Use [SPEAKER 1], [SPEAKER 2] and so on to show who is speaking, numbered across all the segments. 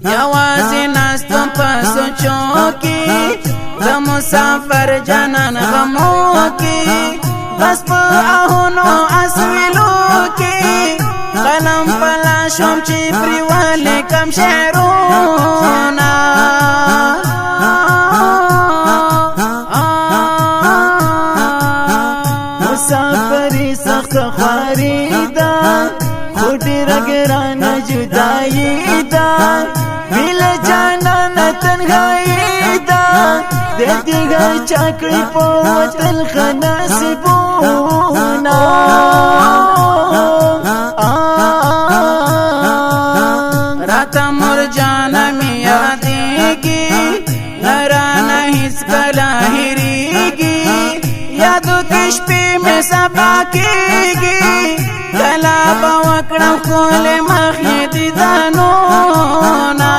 [SPEAKER 1] یوازې ناستم په سوچو کې د مسافر جانان غمو کې بس په آهونو اسویلو کې قلم پلا شوم چې پریواله کم شعرونه مسافری سخت خواری دا خو ډېر ګران جدایي دا ویل جانان تنهایی دا د دیګر چاکړي په وطن خناسبونا راته مور جانا می یادېږي رانه هیڅ کله هېرېږي یادو کې شپې مې سبا کېږي کله به وکړم ښکلې مخ یې دیدنونه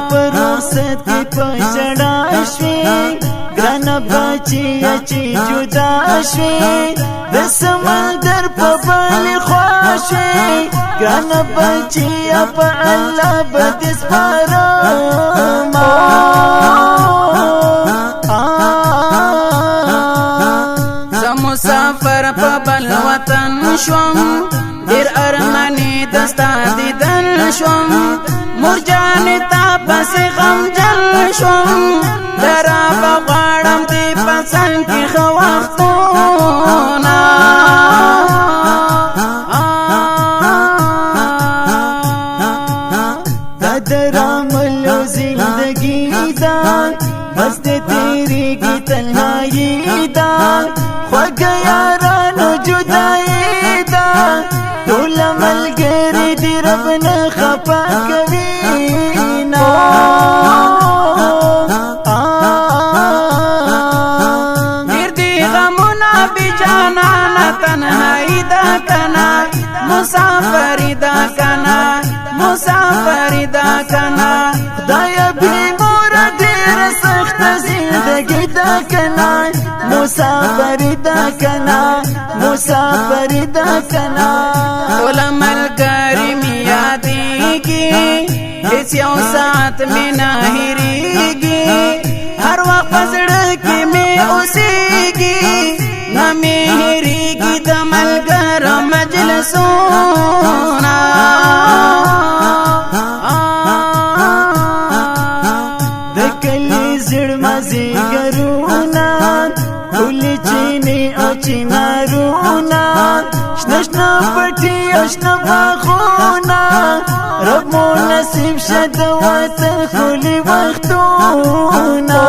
[SPEAKER 1] په رخصت کې په ژړا شوې ګرانه بچیه چې جدا شوې د سمندر په بلې خوا شوې ګرانه بچیه په الله به دې سپارمه مسافر په بل وطن شوم ډېر ارمانې دستا دیدن شوم مور جانې تا پسې غمجن شوم درا به غواړم دې په څنګ کې ښه وختونه دا دراملو زندګي ده بس دې تېرېږي تنهایي ده خوږه یارانو جدایي ده ټول ملګري دې رب نه خفه کوینه ډېر دي غمونه بې جانانه تنهایي ده کنه مسافري ده کنه مسافري ده کنه خدایه بې موره ډېره سخته زندګي ده کنه مسافری دا کنا مسافری دا کنا ټول ملګری می یادېږي هیڅ یو ساعت می نه هېرېږي هر وخت په زړه کې می اوسېږي نه می هېرېږي د ملګرو مجلسونه د کلي زړه مازیګرونه ټولې چینې او چنارونه شنه شنه پټي او شنه باغونه رب مو نصیب شه د وطن ښکلي وختونه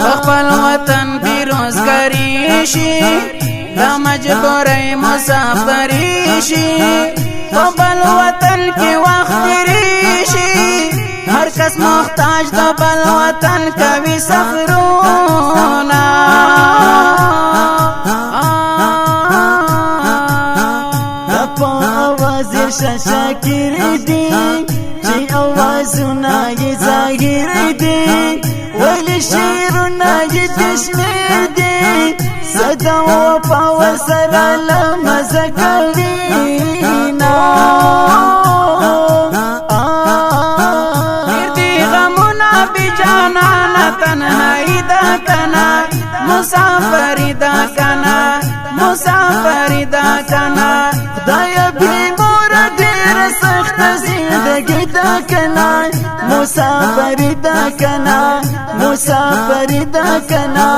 [SPEAKER 1] په خپل وطن بېروزګاري شي د مجبورۍ مسافري شي په بل وطن کې وخت تېرې شي هر کس محتاج د بل وطن کوي سفرونه د په اواز شاکر دي چې اوازونه یې ظاهر دي ولې شعرونه یې د شمېر دي صدا وفا ورسره له مزه کوینه تنهایی دا کنا مسافری دا کنا مسافری دا کنا خدای بی مور ډېر سخت زندگی دا کنا مسافری دا کنا مسافری دا کنا